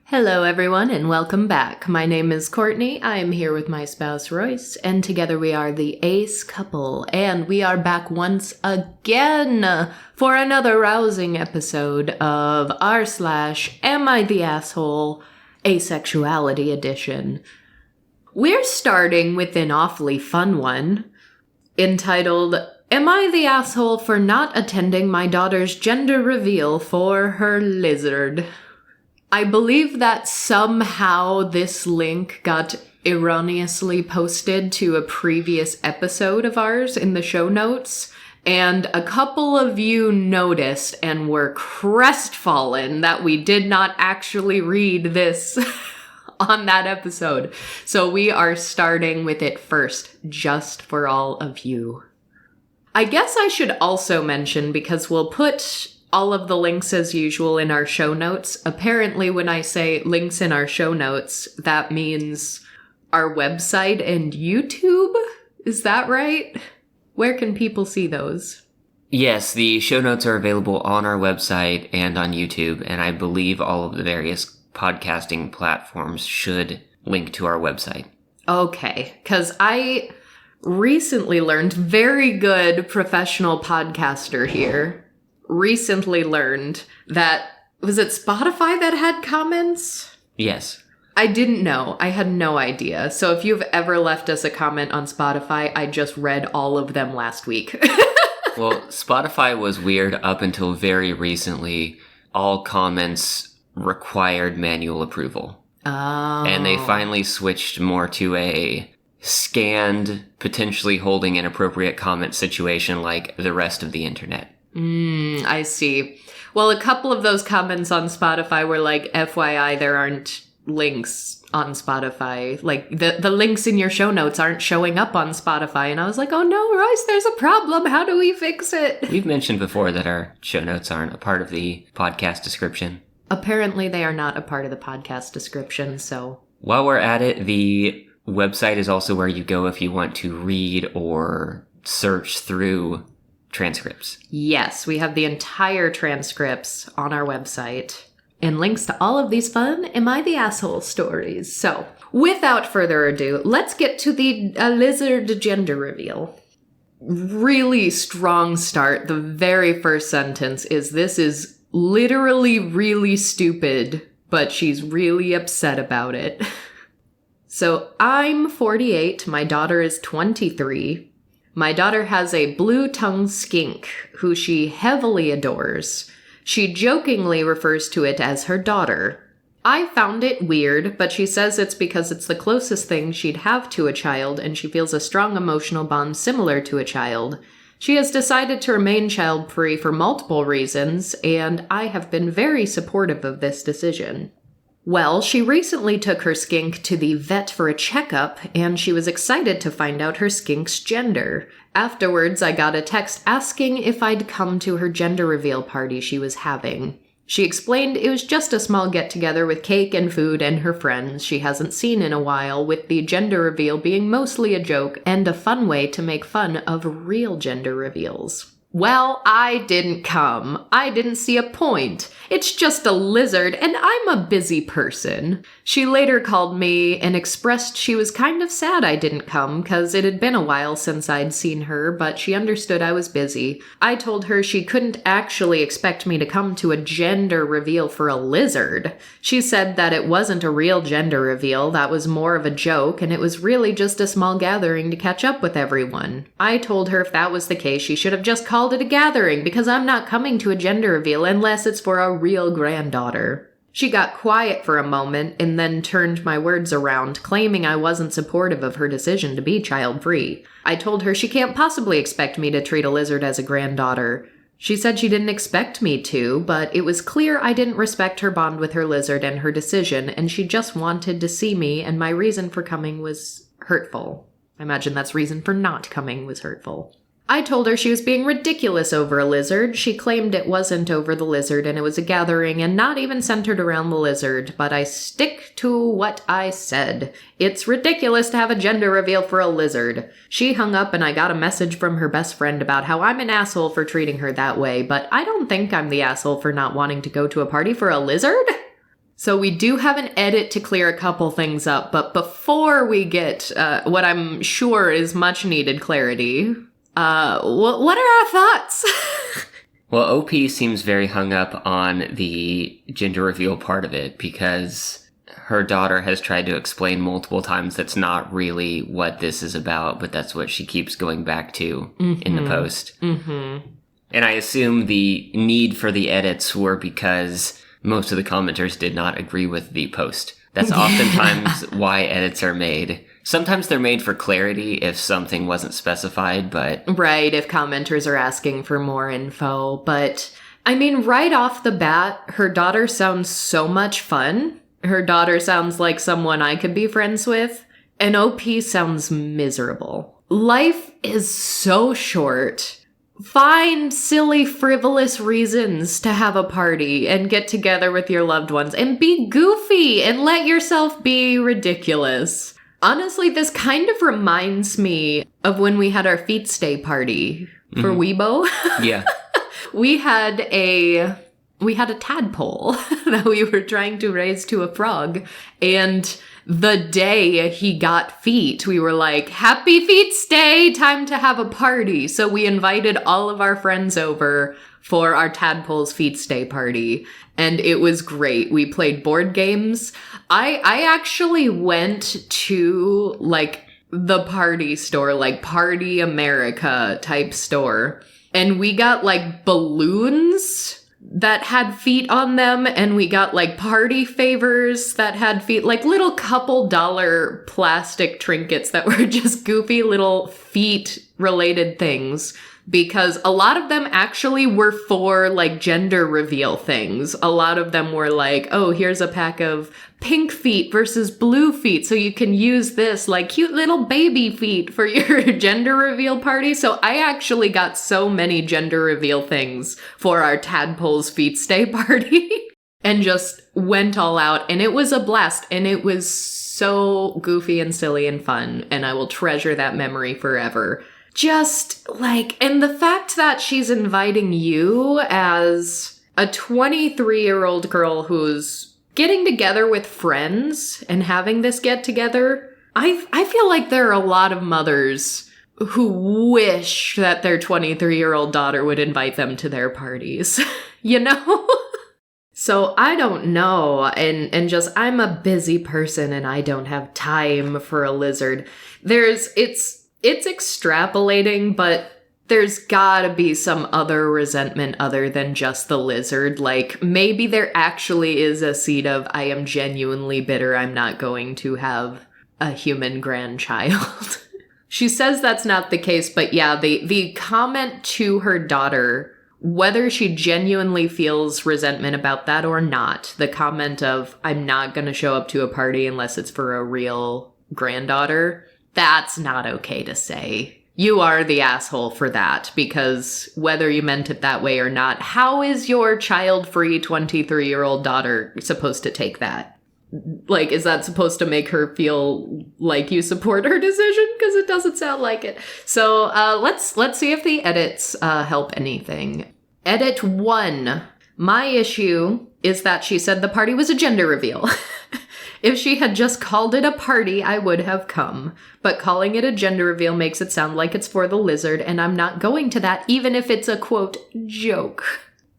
Hello everyone and welcome back. My name is Courtney. I am here with my spouse Royce, and together we are the Ace couple, and we are back once again for another rousing episode of r/AmITheAsshole Asexuality edition. We're starting with an awfully fun one entitled, Am I the Asshole for Not Attending My Daughter's Gender Reveal for Her Lizard? I believe that somehow this link got erroneously posted to a previous episode of ours in the show notes, and a couple of you noticed and were crestfallen that we did not actually read this on that episode. So we are starting with it first, just for all of you. I guess I should also mention, because we'll put all of the links as usual in our show notes. Apparently, when I say links in our show notes, that means our website and YouTube? Is that right? Where can people see those? Yes, the show notes are available on our website and on YouTube, and I believe all of the various podcasting platforms should link to our website. Okay, because I recently learned, very good professional podcaster here, recently learned that, was it Spotify that had comments? Yes. I didn't know. I had no idea. So if you've ever left us a comment on Spotify, I just read all of them last week. Well, Spotify was weird up until very recently. All comments required manual approval. Oh. And they finally switched more to a scanned, potentially holding inappropriate comment situation like the rest of the internet. I see. Well, a couple of those comments on Spotify were like, FYI, there aren't links on Spotify. Like, the links in your show notes aren't showing up on Spotify. And I was like, oh no, Royce, there's a problem. How do we fix it? We've mentioned before that our show notes aren't a part of the podcast description. Apparently, they are not a part of the podcast description, so. While we're at it, the website is also where you go if you want to read or search through transcripts. Yes, we have the entire transcripts on our website and links to all of these fun Am I the Asshole stories. So, without further ado, let's get to the lizard gender reveal. Really strong start. The very first sentence is, this is literally really stupid, but she's really upset about it. So, I'm 48, my daughter is 23. My daughter has a blue-tongued skink who she heavily adores. She jokingly refers to it as her daughter. I found it weird, but she says it's because it's the closest thing she'd have to a child, and she feels a strong emotional bond similar to a child. She has decided to remain child-free for multiple reasons, and I have been very supportive of this decision. Well, she recently took her skink to the vet for a checkup, and she was excited to find out her skink's gender. Afterwards, I got a text asking if I'd come to her gender reveal party she was having. She explained it was just a small get-together with cake and food and her friends she hasn't seen in a while, with the gender reveal being mostly a joke and a fun way to make fun of real gender reveals. Well, I didn't come. I didn't see a point. It's just a lizard, and I'm a busy person. She later called me and expressed she was kind of sad I didn't come, because it had been a while since I'd seen her, but she understood I was busy. I told her she couldn't actually expect me to come to a gender reveal for a lizard. She said that it wasn't a real gender reveal, that was more of a joke, and it was really just a small gathering to catch up with everyone. I told her if that was the case, she should have just called it a gathering, because I'm not coming to a gender reveal unless it's for a real granddaughter. She got quiet for a moment and then turned my words around, claiming I wasn't supportive of her decision to be child-free. I told her she can't possibly expect me to treat a lizard as a granddaughter. She said she didn't expect me to, but it was clear I didn't respect her bond with her lizard and her decision, and she just wanted to see me, and my reason for coming was hurtful. I imagine that's reason for not coming was hurtful. I told her she was being ridiculous over a lizard. She claimed it wasn't over the lizard and it was a gathering and not even centered around the lizard, but I stick to what I said. It's ridiculous to have a gender reveal for a lizard. She hung up and I got a message from her best friend about how I'm an asshole for treating her that way, but I don't think I'm the asshole for not wanting to go to a party for a lizard. So we do have an edit to clear a couple things up, but before we get what I'm sure is much needed clarity, what are our thoughts? Well, OP seems very hung up on the gender reveal part of it because her daughter has tried to explain multiple times that's not really what this is about, but that's what she keeps going back to in the post. Mm-hmm. And I assume the need for the edits were because most of the commenters did not agree with the post. That's oftentimes why edits are made. Sometimes they're made for clarity if something wasn't specified, but... Right, if commenters are asking for more info. But, I mean, right off the bat, her daughter sounds so much fun. Her daughter sounds like someone I could be friends with. And OP sounds miserable. Life is so short. Find silly, frivolous reasons to have a party and get together with your loved ones and be goofy and let yourself be ridiculous. Honestly, this kind of reminds me of when we had our feet stay party for Weibo. Yeah. We had a tadpole that we were trying to raise to a frog, and the day he got feet, we were like, happy feet stay, time to have a party. So we invited all of our friends over for our tadpole's feet stay party, and it was great. We played board games. I actually went to, like, the party store, like Party America type store, and we got, like, balloons that had feet on them, and we got like party favors that had feet, like little couple dollar plastic trinkets that were just goofy little feet related things, because a lot of them actually were for like gender reveal things. A lot of them were like, oh, here's a pack of pink feet versus blue feet, so you can use this like cute little baby feet for your gender reveal party. So I actually got so many gender reveal things for our tadpole's feet stay party and just went all out, and it was a blast, and it was so goofy and silly and fun, and I will treasure that memory forever. Just like, and the fact that she's inviting you as a 23-year-old girl who's getting together with friends and having this get together, I feel like there are a lot of mothers who wish that their 23-year-old daughter would invite them to their parties, you know? So I don't know, and just, I'm a busy person and I don't have time for a lizard. It's extrapolating, but there's gotta be some other resentment other than just the lizard. Like, maybe there actually is a seed of, I am genuinely bitter I'm not going to have a human grandchild. She says that's not the case, but yeah, the comment to her daughter, whether she genuinely feels resentment about that or not, the comment of, I'm not gonna show up to a party unless it's for a real granddaughter, that's not okay to say. You are the asshole for that, because whether you meant it that way or not, how is your child-free 23-year-old daughter supposed to take that? Like, is that supposed to make her feel like you support her decision? Because it doesn't sound like it. So let's see if the edits help anything. Edit 1. My issue is that she said the party was a gender reveal. If she had just called it a party, I would have come. But calling it a gender reveal makes it sound like it's for the lizard, and I'm not going to that, even if it's a, quote, joke.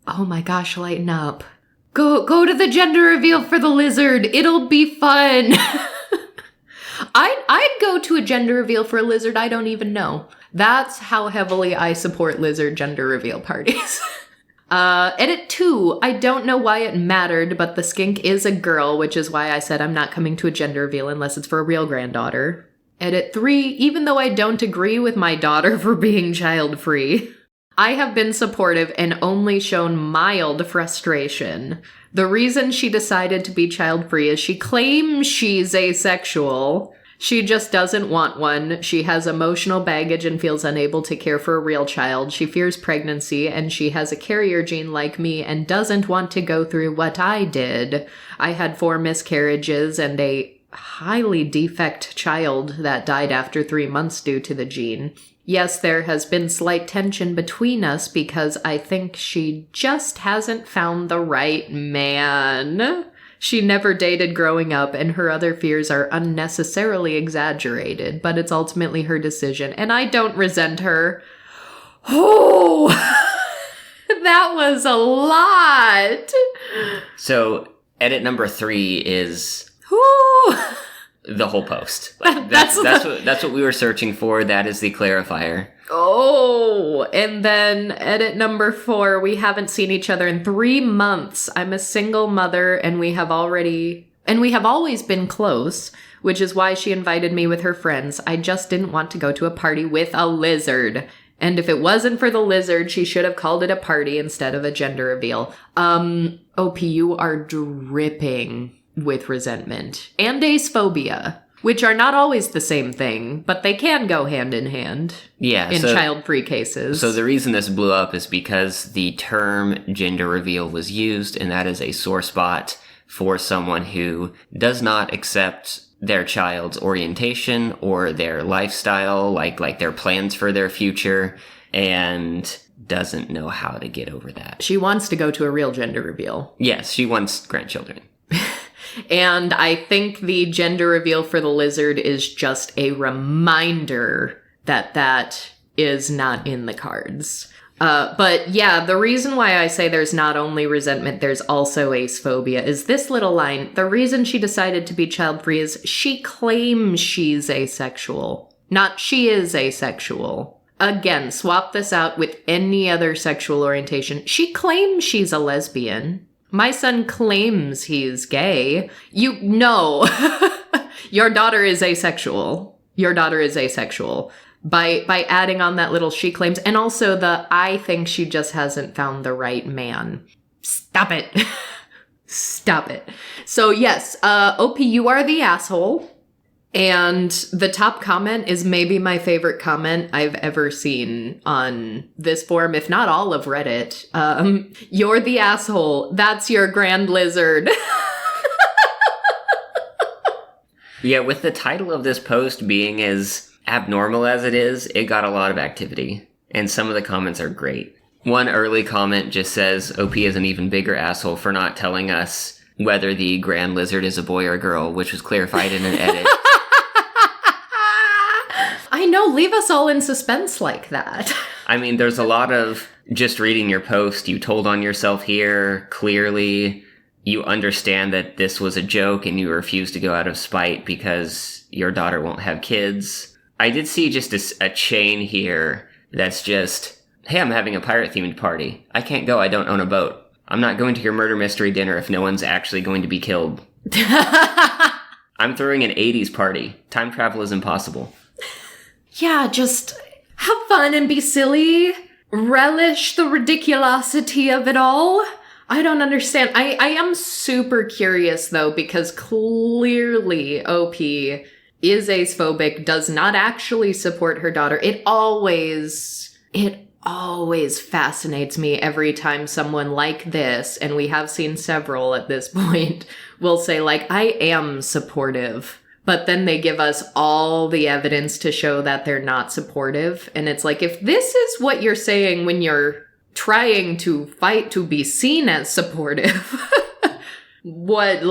Oh my gosh, lighten up. Go to the gender reveal for the lizard. It'll be fun. I'd go to a gender reveal for a lizard I don't even know. That's how heavily I support lizard gender reveal parties. Edit 2. I don't know why it mattered, but the skink is a girl, which is why I said I'm not coming to a gender reveal unless it's for a real granddaughter. Edit 3. Even though I don't agree with my daughter for being child-free, I have been supportive and only shown mild frustration. The reason she decided to be child-free is she claims she's asexual. She just doesn't want one. She has emotional baggage and feels unable to care for a real child. She fears pregnancy, and she has a carrier gene like me and doesn't want to go through what I did. I had 4 miscarriages and a highly defect child that died after 3 months due to the gene. Yes, there has been slight tension between us because I think she just hasn't found the right man. She never dated growing up, and her other fears are unnecessarily exaggerated, but it's ultimately her decision, and I don't resent her. Oh, that was a lot. So, edit number 3 is the whole post. That's what we were searching for. That is the clarifier. Oh, and then edit number 4, we haven't seen each other in 3 months. I'm a single mother, and we have always been close, which is why she invited me with her friends. I just didn't want to go to a party with a lizard. And if it wasn't for the lizard, she should have called it a party instead of a gender reveal. OP, you are dripping with resentment and acephobia, which are not always the same thing, but they can go hand in hand. Yeah, in child-free cases. So the reason this blew up is because the term gender reveal was used, and that is a sore spot for someone who does not accept their child's orientation or their lifestyle, like their plans for their future, and doesn't know how to get over that. She wants to go to a real gender reveal. Yes, she wants grandchildren. And I think the gender reveal for the lizard is just a reminder that is not in the cards. But yeah, the reason why I say there's not only resentment, there's also acephobia is this little line. The reason she decided to be child-free is she claims she's asexual, not she is asexual. Again, swap this out with any other sexual orientation. She claims she's a lesbian. My son claims he's gay. You know, your daughter is asexual. Your daughter is asexual. By adding on that little she claims, and also the I think she just hasn't found the right man. Stop it. Stop it. So yes, OP, you are the asshole. And the top comment is maybe my favorite comment I've ever seen on this forum, if not all of Reddit. You're the asshole. That's your grand lizard. Yeah, with the title of this post being as abnormal as it is, it got a lot of activity. And some of the comments are great. One early comment just says, OP is an even bigger asshole for not telling us whether the grand lizard is a boy or a girl, which was clarified in an edit. I know, leave us all in suspense like that. I mean, there's a lot of just reading your post, you told on yourself here, clearly you understand that this was a joke and you refuse to go out of spite because your daughter won't have kids. I did see just a chain here that's just, hey, I'm having a pirate-themed party. I can't go, I don't own a boat. I'm not going to your murder mystery dinner if no one's actually going to be killed. I'm throwing an 80s party. Time travel is impossible. Yeah, just have fun and be silly. Relish the ridiculosity of it all. I don't understand. I am super curious, though, because clearly OP is acephobic, does not actually support her daughter. It always fascinates me every time someone like this, and we have seen several at this point, will say, like, I am supportive. But then they give us all the evidence to show that they're not supportive. And it's like, if this is what you're saying when you're trying to fight to be seen as supportive, what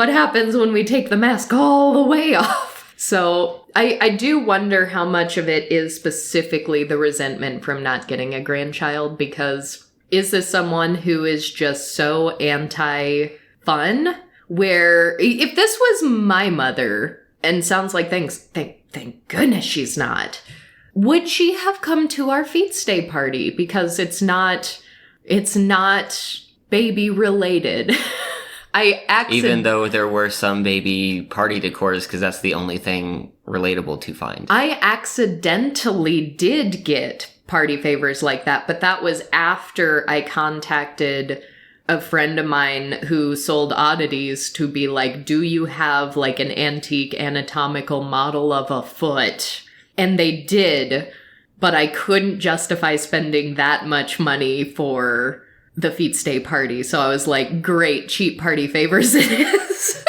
happens when we take the mask all the way off? So I do wonder how much of it is specifically the resentment from not getting a grandchild, because is this someone who is just so anti-fun? Where if this was my mother, and sounds like thank goodness she's not, would she have come to our feast day party? Because it's not baby related. Even though there were some baby party decors, because that's the only thing relatable to find. I accidentally did get party favors like that, but that was after I contacted a friend of mine who sold oddities to be like, do you have like an antique anatomical model of a foot? And they did, but I couldn't justify spending that much money for the feast day party. So I was like, great, cheap party favors it is.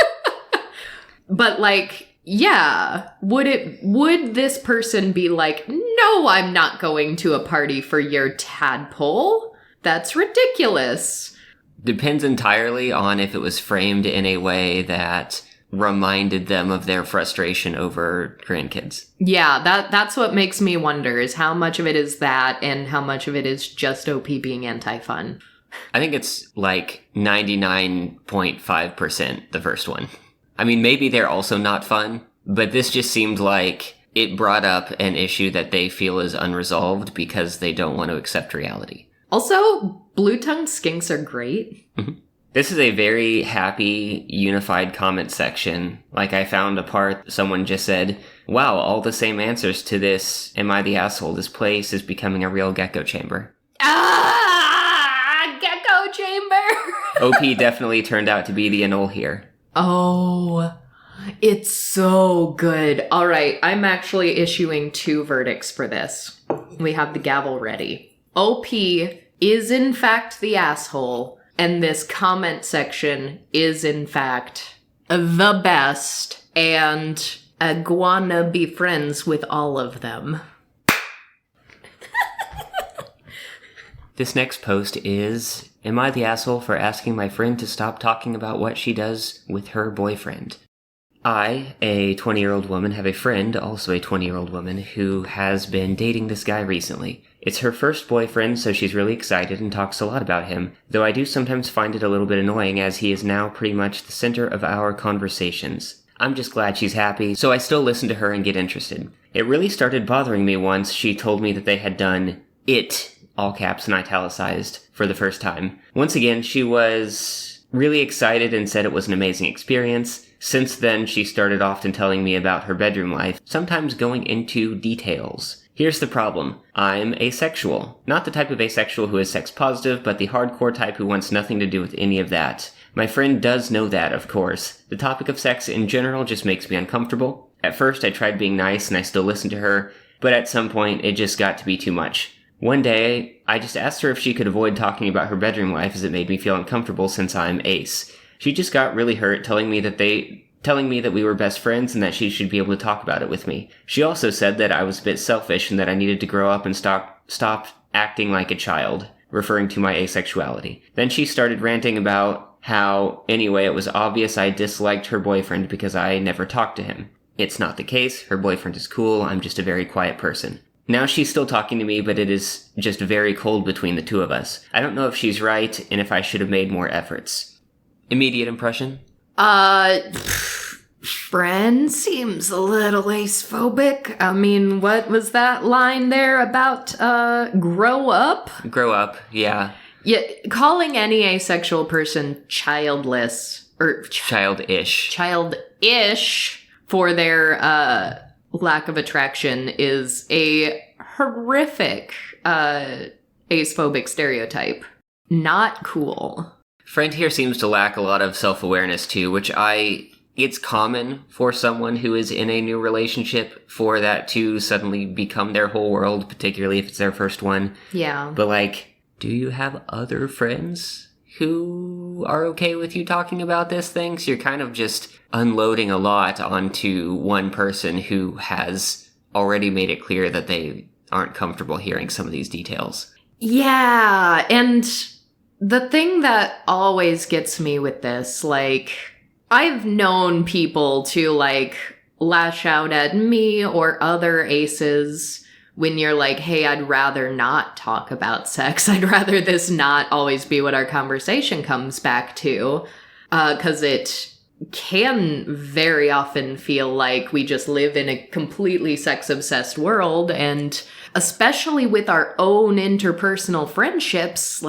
But like, yeah, would this person be like, no, I'm not going to a party for your tadpole? That's ridiculous. Depends entirely on if it was framed in a way that reminded them of their frustration over grandkids. Yeah, that's what makes me wonder, is how much of it is that and how much of it is just OP being anti-fun. I think it's like 99.5% the first one. I mean, maybe they're also not fun, but this just seemed like it brought up an issue that they feel is unresolved because they don't want to accept reality. Also, blue-tongued skinks are great. Mm-hmm. This is a very happy, unified comment section. Like, I found a part, someone just said, wow, all the same answers to this, am I the asshole? This place is becoming a real gecko chamber. Ah, gecko chamber! OP definitely turned out to be the annul here. Oh, it's so good. All right, I'm actually issuing 2 verdicts for this. We have the gavel ready. OP is in fact the asshole, and this comment section is in fact the best, and I wanna be friends with all of them. This next post is, am I the asshole for asking my friend to stop talking about what she does with her boyfriend? I, a 20-year-old woman, have a friend, also a 20-year-old woman, who has been dating this guy recently. It's her first boyfriend, so she's really excited and talks a lot about him, though I do sometimes find it a little bit annoying as he is now pretty much the center of our conversations. I'm just glad she's happy, so I still listen to her and get interested. It really started bothering me once she told me that they had done it, all caps and italicized, for the first time. Once again, she was really excited and said it was an amazing experience. Since then, she started often telling me about her bedroom life, sometimes going into details. Here's the problem. I'm asexual. Not the type of asexual who is sex positive, but the hardcore type who wants nothing to do with any of that. My friend does know that, of course. The topic of sex in general just makes me uncomfortable. At first, I tried being nice and I still listened to her, but at some point, it just got to be too much. One day, I just asked her if she could avoid talking about her bedroom life as it made me feel uncomfortable since I'm ace. She just got really hurt, telling me that we were best friends and that she should be able to talk about it with me. She also said that I was a bit selfish and that I needed to grow up and stop acting like a child, referring to my asexuality. Then she started ranting about how, anyway, it was obvious I disliked her boyfriend because I never talked to him. It's not the case. Her boyfriend is cool. I'm just a very quiet person. Now she's still talking to me, but it is just very cold between the two of us. I don't know if she's right and if I should have made more efforts. Immediate impression? Friend seems a little acephobic. I mean, what was that line there about, grow up? Grow up, yeah. Yeah, calling any asexual person childless, or childish for their, lack of attraction is a horrific, acephobic stereotype. Not cool. Friend here seems to lack a lot of self-awareness too, it's common for someone who is in a new relationship for that to suddenly become their whole world, particularly if it's their first one. Yeah. But do you have other friends who are okay with you talking about this thing? So you're kind of just unloading a lot onto one person who has already made it clear that they aren't comfortable hearing some of these details. Yeah, and the thing that always gets me with this, I've known people to, lash out at me or other aces when you're like, hey, I'd rather not talk about sex. I'd rather this not always be what our conversation comes back to, 'cause it can very often feel like we just live in a completely sex-obsessed world, and especially with our own interpersonal friendships,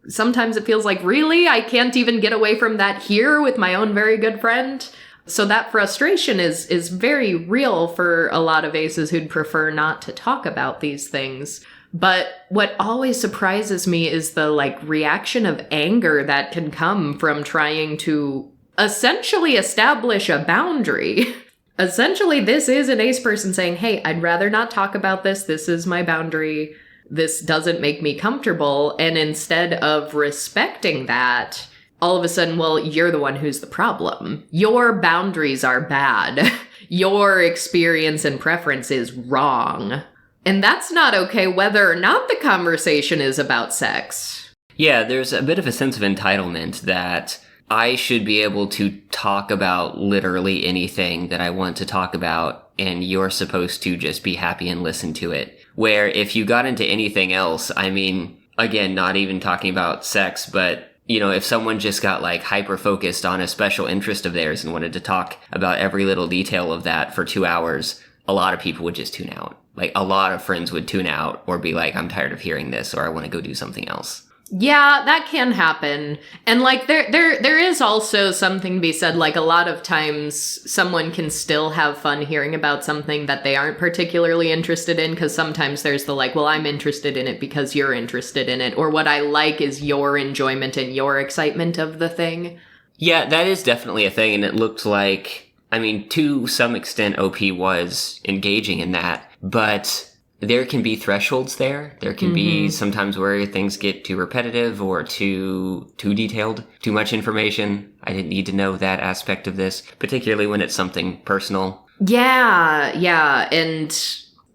sometimes it feels like, really? I can't even get away from that here with my own very good friend? So that frustration is very real for a lot of aces who'd prefer not to talk about these things. But what always surprises me is the, reaction of anger that can come from trying to essentially establish a boundary. Essentially, this is an ace person saying, hey, I'd rather not talk about this. This is my boundary. This doesn't make me comfortable. And instead of respecting that, all of a sudden, well, you're the one who's the problem. Your boundaries are bad. Your experience and preference is wrong. And that's not okay whether or not the conversation is about sex. Yeah, there's a bit of a sense of entitlement that I should be able to talk about literally anything that I want to talk about, and you're supposed to just be happy and listen to it. Where if you got into anything else, I mean, again, not even talking about sex, but, you know, if someone just got like hyper-focused on a special interest of theirs and wanted to talk about every little detail of that for 2 hours, a lot of people would just tune out. Like, a lot of friends would tune out or be like, I'm tired of hearing this, or I want to go do something else. Yeah, that can happen. And like there is also something to be said, like a lot of times someone can still have fun hearing about something that they aren't particularly interested in, because sometimes there's the like, well, I'm interested in it because you're interested in it, or what I like is your enjoyment and your excitement of the thing. Yeah, that is definitely a thing, and it looked like, I mean, to some extent OP was engaging in that, but there can be thresholds there. There can be sometimes where things get too repetitive or too detailed, too much information. I didn't need to know that aspect of this, particularly when it's something personal. Yeah. And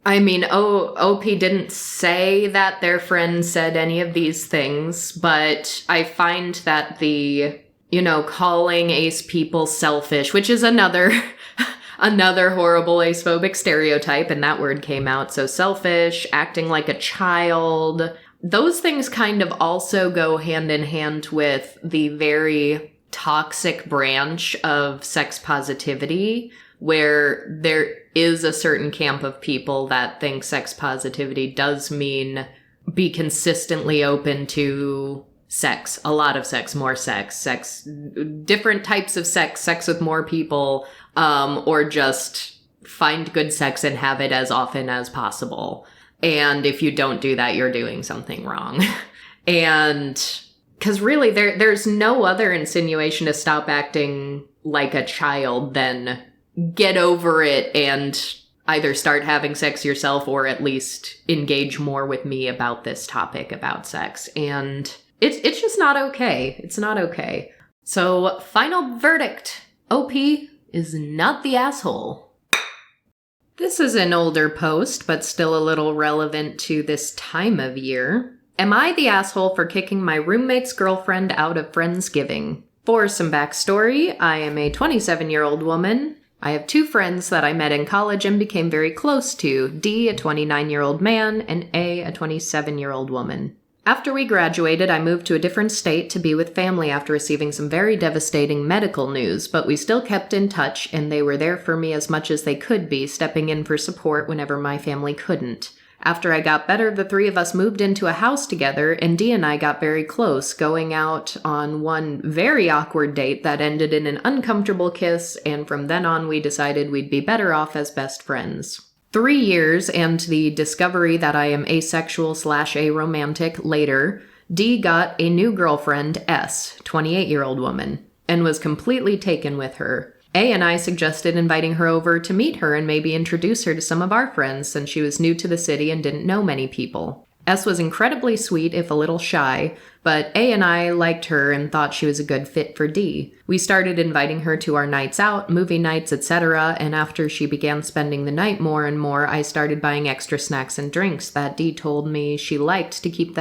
I mean, OP didn't say that their friend said any of these things, but I find that the, you know, calling ace people selfish, which is another horrible acephobic stereotype, and that word came out. So selfish, acting like a child, those things kind of also go hand in hand with the very toxic branch of sex positivity, where there is a certain camp of people that think sex positivity does mean be consistently open to sex, a lot of sex, more sex, different types of sex with more people, or just find good sex and have it as often as possible. And if you don't do that, you're doing something wrong. And because really there's no other insinuation to stop acting like a child than get over it and either start having sex yourself or at least engage more with me about this topic about sex. And it's just not okay. It's not okay. So, final verdict. OP is not the asshole. This is an older post, but still a little relevant to this time of year. Am I the asshole for kicking my roommate's girlfriend out of Friendsgiving? For some backstory, I am a 27-year-old woman. I have 2 friends that I met in college and became very close to, D, a 29-year-old man, and A 27-year-old woman. After we graduated, I moved to a different state to be with family after receiving some very devastating medical news, but we still kept in touch, and they were there for me as much as they could be, stepping in for support whenever my family couldn't. After I got better, the 3 of us moved into a house together, and Dee and I got very close, going out on one very awkward date that ended in an uncomfortable kiss, and from then on we decided we'd be better off as best friends. 3 years and the discovery that I am asexual/aromantic later, Dee got a new girlfriend, S, 28-year-old woman, and was completely taken with her. A and I suggested inviting her over to meet her and maybe introduce her to some of our friends since she was new to the city and didn't know many people. S was incredibly sweet, if a little shy, but A and I liked her and thought she was a good fit for D. We started inviting her to our nights out, movie nights, etc., and after she began spending the night more and more, I started buying extra snacks and drinks that D told me she liked to keep at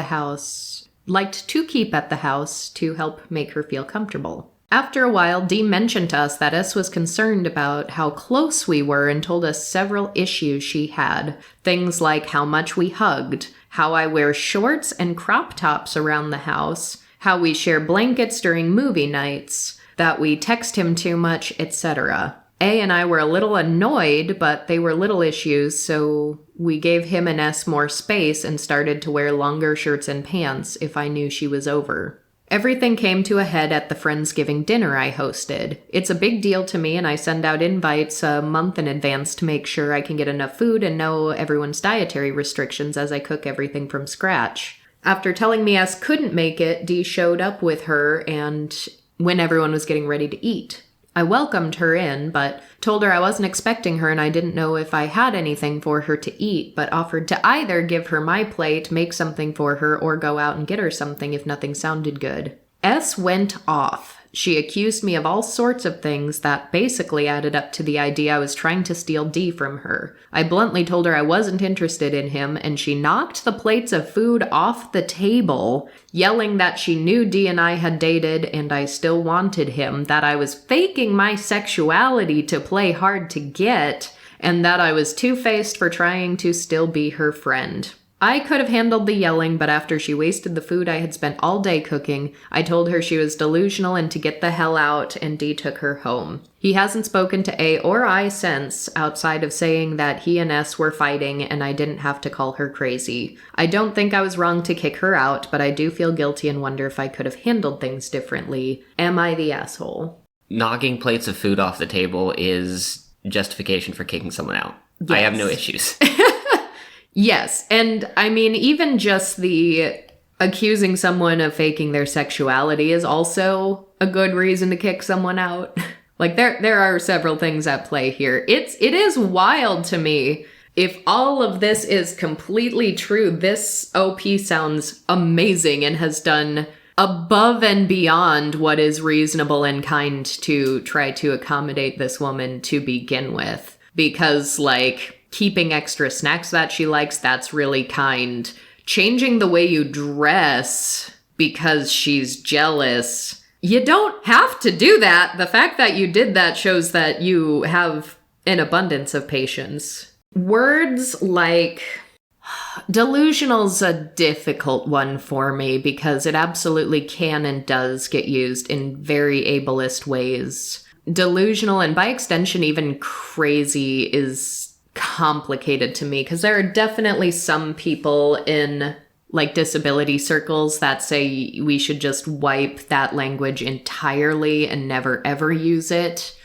the house to help make her feel comfortable. After a while, Dee mentioned to us that S was concerned about how close we were and told us several issues she had. Things like how much we hugged, how I wear shorts and crop tops around the house, how we share blankets during movie nights, that we text him too much, etc. A and I were a little annoyed, but they were little issues, so we gave him and S more space and started to wear longer shirts and pants if I knew she was over. Everything came to a head at the Friendsgiving dinner I hosted. It's a big deal to me, and I send out invites a month in advance to make sure I can get enough food and know everyone's dietary restrictions as I cook everything from scratch. After telling me S couldn't make it, Dee showed up with her and when everyone was getting ready to eat. I welcomed her in, but told her I wasn't expecting her and I didn't know if I had anything for her to eat, but offered to either give her my plate, make something for her, or go out and get her something if nothing sounded good. S went off. She accused me of all sorts of things that basically added up to the idea I was trying to steal D from her. I bluntly told her I wasn't interested in him, and she knocked the plates of food off the table, yelling that she knew D and I had dated and I still wanted him, that I was faking my sexuality to play hard to get, and that I was two-faced for trying to still be her friend. I could have handled the yelling, but after she wasted the food I had spent all day cooking, I told her she was delusional and to get the hell out, and D took her home. He hasn't spoken to A or I since, outside of saying that he and S were fighting and I didn't have to call her crazy. I don't think I was wrong to kick her out, but I do feel guilty and wonder if I could have handled things differently. Am I the asshole? Knocking plates of food off the table is justification for kicking someone out. Yes. I have no issues. Yes, and I mean, even just the accusing someone of faking their sexuality is also a good reason to kick someone out. Like, there are several things at play here. It is wild to me. If all of this is completely true, this OP sounds amazing and has done above and beyond what is reasonable and kind to try to accommodate this woman to begin with. Because, like, keeping extra snacks that she likes, that's really kind. Changing the way you dress because she's jealous, you don't have to do that. The fact that you did that shows that you have an abundance of patience. Words like delusional's a difficult one for me because it absolutely can and does get used in very ableist ways. Delusional, and by extension even crazy, is complicated to me because there are definitely some people in like disability circles that say we should just wipe that language entirely and never ever use it.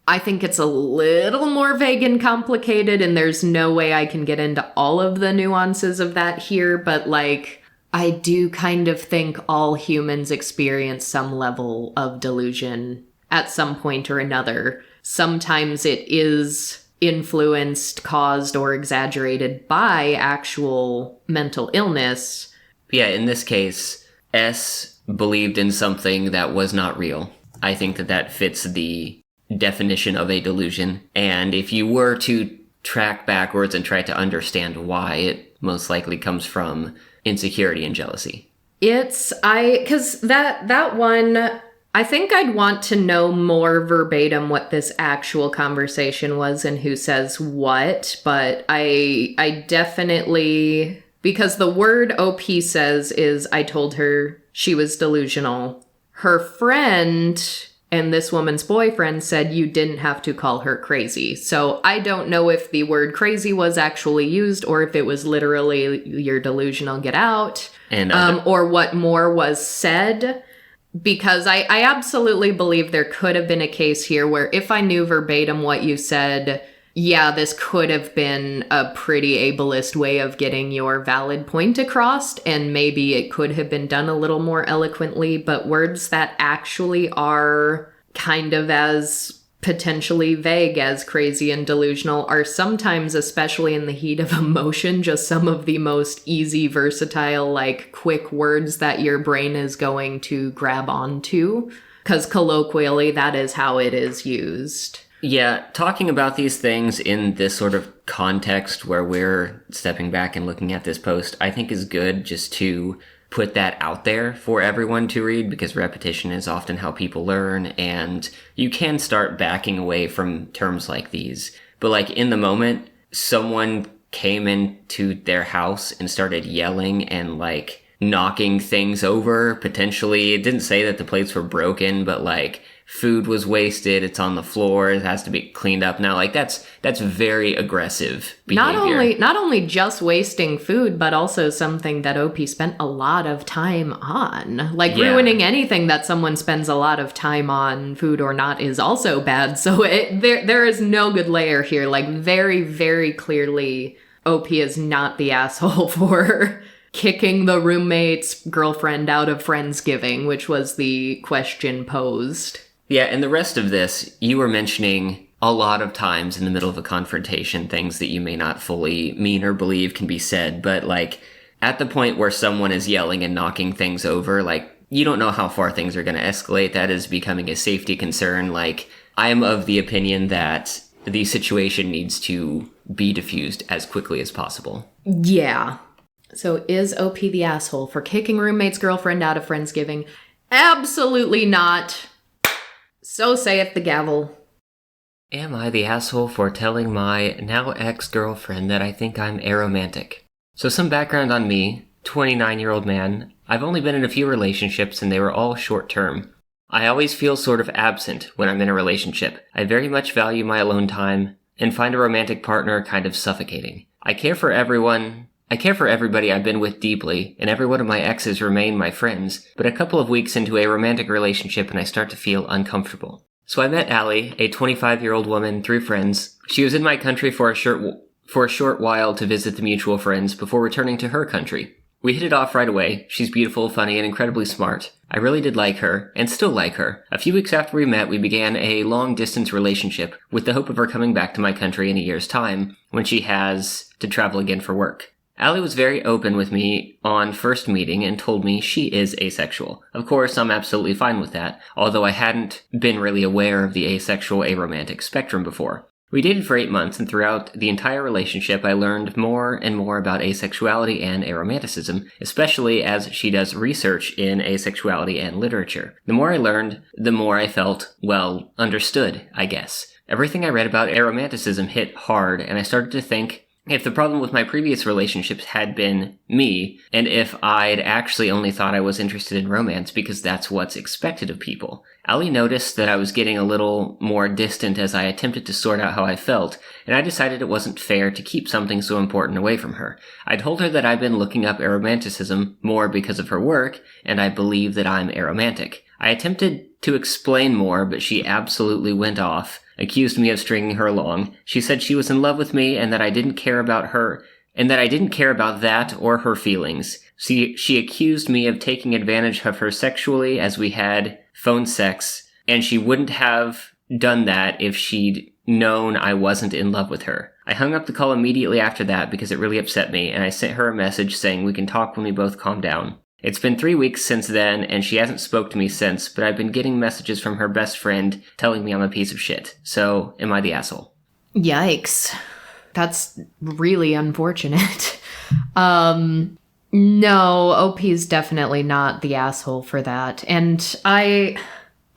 I think it's a little more vague and complicated, and there's no way I can get into all of the nuances of that here, but like I do kind of think all humans experience some level of delusion at some point or another. Sometimes it is influenced, caused, or exaggerated by actual mental illness. Yeah, in this case, S believed in something that was not real. I think that fits the definition of a delusion. And if you were to track backwards and try to understand why, it most likely comes from insecurity and jealousy. Because that one, I think I'd want to know more verbatim what this actual conversation was and who says what, but I definitely, because the word OP says is I told her she was delusional. Her friend and this woman's boyfriend said you didn't have to call her crazy. So I don't know if the word crazy was actually used or if it was literally you're delusional, get out, and or what more was said. Because I absolutely believe there could have been a case here where if I knew verbatim what you said, yeah, this could have been a pretty ableist way of getting your valid point across, and maybe it could have been done a little more eloquently, but words that actually are kind of as potentially vague as crazy and delusional are sometimes, especially in the heat of emotion, just some of the most easy, versatile, like quick words that your brain is going to grab onto. Because colloquially, that is how it is used. Yeah, talking about these things in this sort of context where we're stepping back and looking at this post, I think is good just to put that out there for everyone to read, because repetition is often how people learn, and you can start backing away from terms like these. But like in the moment, someone came into their house and started yelling and like knocking things over, potentially. It didn't say that the plates were broken, but like food was wasted, it's on the floor, it has to be cleaned up now. Like that's very aggressive behavior. Not only just wasting food, but also something that OP spent a lot of time on. Like ruining anything that someone spends a lot of time on, food or not, is also bad. So there is no good layer here. Like very, very clearly, OP is not the asshole for kicking the roommate's girlfriend out of Friendsgiving, which was the question posed. Yeah, and the rest of this, you were mentioning a lot of times in the middle of a confrontation, things that you may not fully mean or believe can be said, but like at the point where someone is yelling and knocking things over, like you don't know how far things are going to escalate. That is becoming a safety concern. Like, I'm of the opinion that the situation needs to be diffused as quickly as possible. Yeah. So is OP the asshole for kicking roommate's girlfriend out of Friendsgiving? Absolutely not. So saith the gavel. Am I the asshole for telling my now ex-girlfriend that I think I'm aromantic? So some background on me, 29-year-old man. I've only been in a few relationships and they were all short-term. I always feel sort of absent when I'm in a relationship. I very much value my alone time and find a romantic partner kind of suffocating. I care for everybody I've been with deeply, and every one of my exes remain my friends, but a couple of weeks into a romantic relationship and I start to feel uncomfortable. So I met Allie, a 25-year-old woman, through friends. She was in my country for a short while to visit the mutual friends before returning to her country. We hit it off right away. She's beautiful, funny, and incredibly smart. I really did like her, and still like her. A few weeks after we met, we began a long-distance relationship, with the hope of her coming back to my country in a year's time, when she has to travel again for work. Allie was very open with me on first meeting and told me she is asexual. Of course, I'm absolutely fine with that, although I hadn't been really aware of the asexual aromantic spectrum before. We dated for 8 months, and throughout the entire relationship, I learned more and more about asexuality and aromanticism, especially as she does research in asexuality and literature. The more I learned, the more I felt, well, understood, I guess. Everything I read about aromanticism hit hard, and I started to think, if the problem with my previous relationships had been me, and if I'd actually only thought I was interested in romance because that's what's expected of people. Allie noticed that I was getting a little more distant as I attempted to sort out how I felt, and I decided it wasn't fair to keep something so important away from her. I told her that I'd been looking up aromanticism more because of her work, and I believe that I'm aromantic. I attempted to explain more, but she absolutely went off, accused me of stringing her along. She said she was in love with me and that I didn't care about her, and that I didn't care about that or her feelings. She accused me of taking advantage of her sexually as we had phone sex, and she wouldn't have done that if she'd known I wasn't in love with her. I hung up the call immediately after that because it really upset me, and I sent her a message saying we can talk when we both calm down. It's been 3 weeks since then, and she hasn't spoke to me since, but I've been getting messages from her best friend telling me I'm a piece of shit. So, am I the asshole? Yikes. That's really unfortunate. No, OP's definitely not the asshole for that. And I'd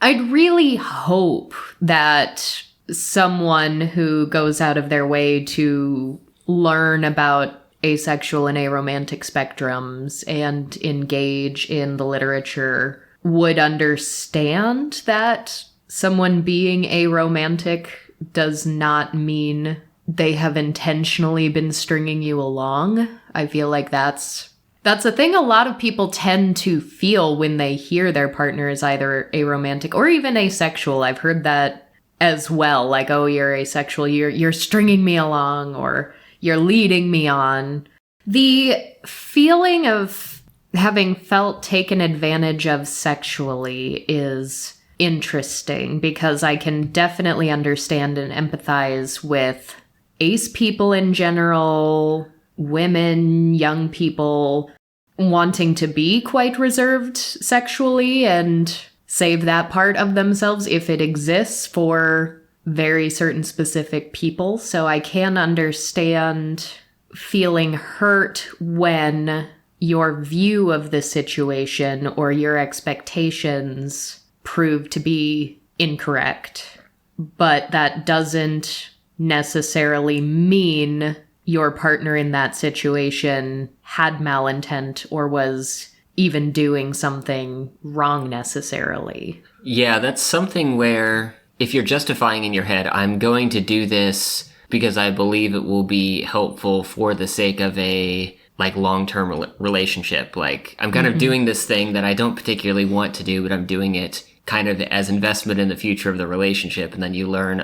really hope that someone who goes out of their way to learn about asexual and aromantic spectrums and engage in the literature would understand that someone being aromantic does not mean they have intentionally been stringing you along. I feel like that's a thing a lot of people tend to feel when they hear their partner is either aromantic or even asexual. I've heard that as well, like, oh, you're asexual, you're stringing me along, or you're leading me on. The feeling of having felt taken advantage of sexually is interesting because I can definitely understand and empathize with ace people in general, women, young people wanting to be quite reserved sexually and save that part of themselves if it exists for very certain specific people. So I can understand feeling hurt when your view of the situation or your expectations prove to be incorrect. But that doesn't necessarily mean your partner in that situation had malintent or was even doing something wrong necessarily. Yeah, that's something where if you're justifying in your head, I'm going to do this because I believe it will be helpful for the sake of a long-term relationship. Like, I'm kind of doing this thing that I don't particularly want to do, but I'm doing it kind of as investment in the future of the relationship. And then you learn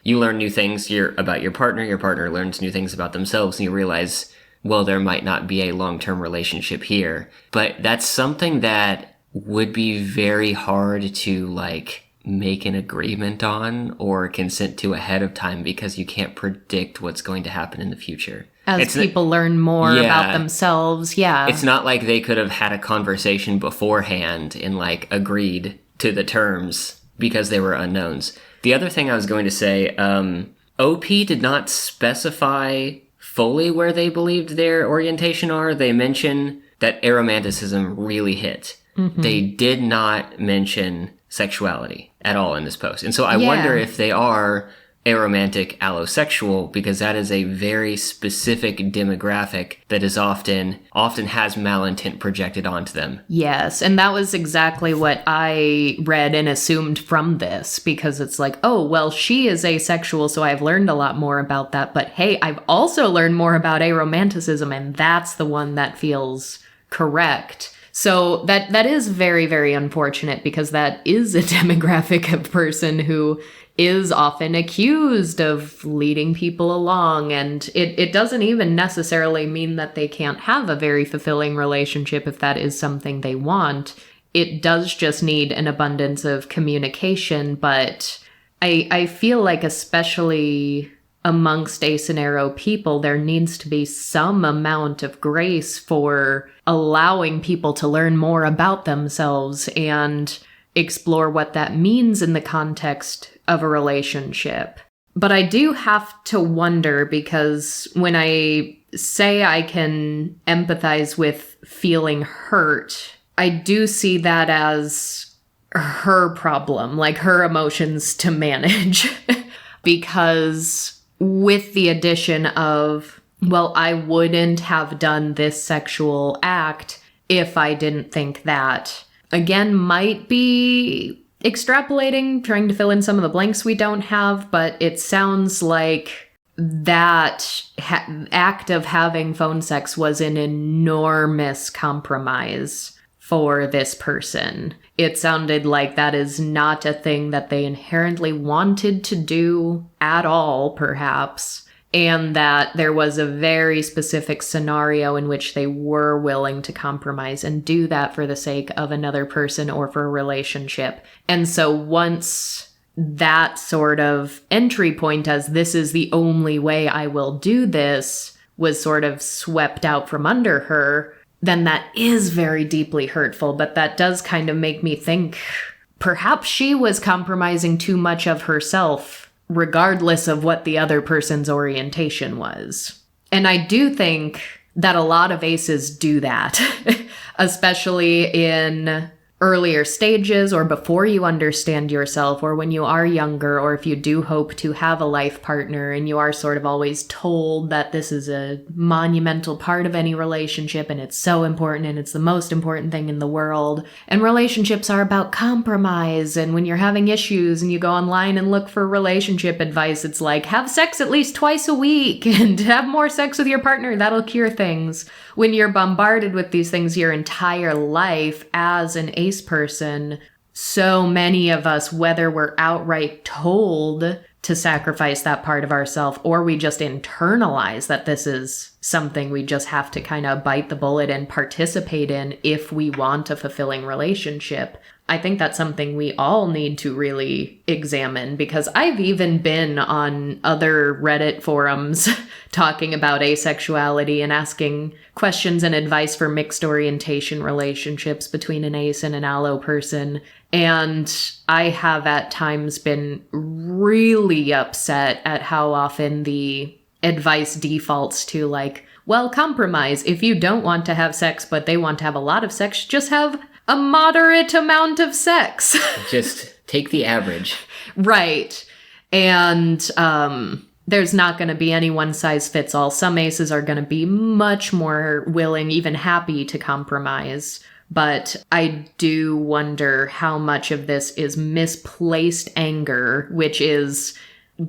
new things about your partner learns new things about themselves, and you realize, well, there might not be a long-term relationship here. But that's something that would be very hard to make an agreement on or consent to ahead of time because you can't predict what's going to happen in the future. As people learn more about themselves, yeah. It's not like they could have had a conversation beforehand and, like, agreed to the terms because they were unknowns. The other thing I was going to say, OP did not specify fully where they believed their orientation are. They mention that aromanticism really hit. Mm-hmm. They did not mention sexuality at all in this post. And so I wonder if they are aromantic allosexual, because that is a very specific demographic that is often has malintent projected onto them. Yes, and that was exactly what I read and assumed from this, because it's like, oh, well, she is asexual, so I've learned a lot more about that, but hey, I've also learned more about aromanticism, and that's the one that feels correct. So that is very, very unfortunate, because that is a demographic of person who is often accused of leading people along. And it doesn't even necessarily mean that they can't have a very fulfilling relationship if that is something they want. It does just need an abundance of communication. But I feel like, especially amongst ace and aro people, there needs to be some amount of grace for allowing people to learn more about themselves and explore what that means in the context of a relationship. But I do have to wonder, because when I say I can empathize with feeling hurt, I do see that as her problem, like her emotions to manage. Because with the addition of, well, I wouldn't have done this sexual act if I didn't think that, again, might be extrapolating, trying to fill in some of the blanks we don't have, but it sounds like that act of having phone sex was an enormous compromise for this person. It sounded like that is not a thing that they inherently wanted to do at all, perhaps, and that there was a very specific scenario in which they were willing to compromise and do that for the sake of another person or for a relationship. And so once that sort of entry point as this is the only way I will do this was sort of swept out from under her, then that is very deeply hurtful. But that does kind of make me think perhaps she was compromising too much of herself, regardless of what the other person's orientation was. And I do think that a lot of aces do that, especially in earlier stages or before you understand yourself, or when you are younger, or if you do hope to have a life partner and you are sort of always told that this is a monumental part of any relationship and it's so important and it's the most important thing in the world. And relationships are about compromise. And when you're having issues and you go online and look for relationship advice, it's like, have sex at least twice a week and have more sex with your partner. That'll cure things. When you're bombarded with these things your entire life as an ace person, so many of us, whether we're outright told to sacrifice that part of ourselves or we just internalize that this is something we just have to kind of bite the bullet and participate in if we want a fulfilling relationship, I think that's something we all need to really examine, because I've even been on other Reddit forums talking about asexuality and asking questions and advice for mixed orientation relationships between an ace and an allo person. And I have at times been really upset at how often the advice defaults to like, well, compromise. If you don't want to have sex, but they want to have a lot of sex, just have a moderate amount of sex. Just take the average. Right. And there's not going to be any one size fits all. Some aces are going to be much more willing, even happy to compromise. But I do wonder how much of this is misplaced anger, which is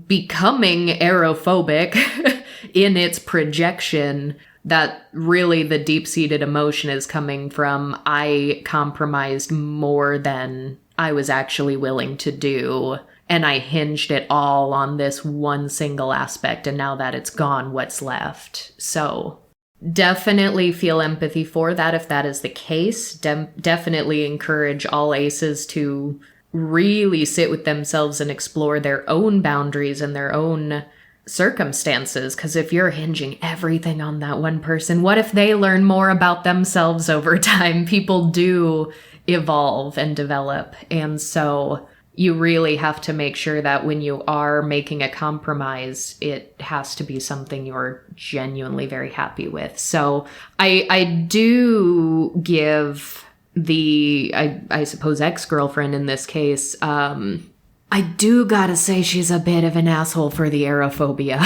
becoming aerophobic in its projection, that really the deep-seated emotion is coming from, I compromised more than I was actually willing to do, and I hinged it all on this one single aspect, and now that it's gone, what's left? So definitely feel empathy for that if that is the case. Definitely encourage all aces to really sit with themselves and explore their own boundaries and their own circumstances. Because if you're hinging everything on that one person, what if they learn more about themselves over time? People do evolve and develop. And so you really have to make sure that when you are making a compromise, it has to be something you're genuinely very happy with. So I do give I suppose ex-girlfriend in this case, I do gotta say she's a bit of an asshole for the aerophobia.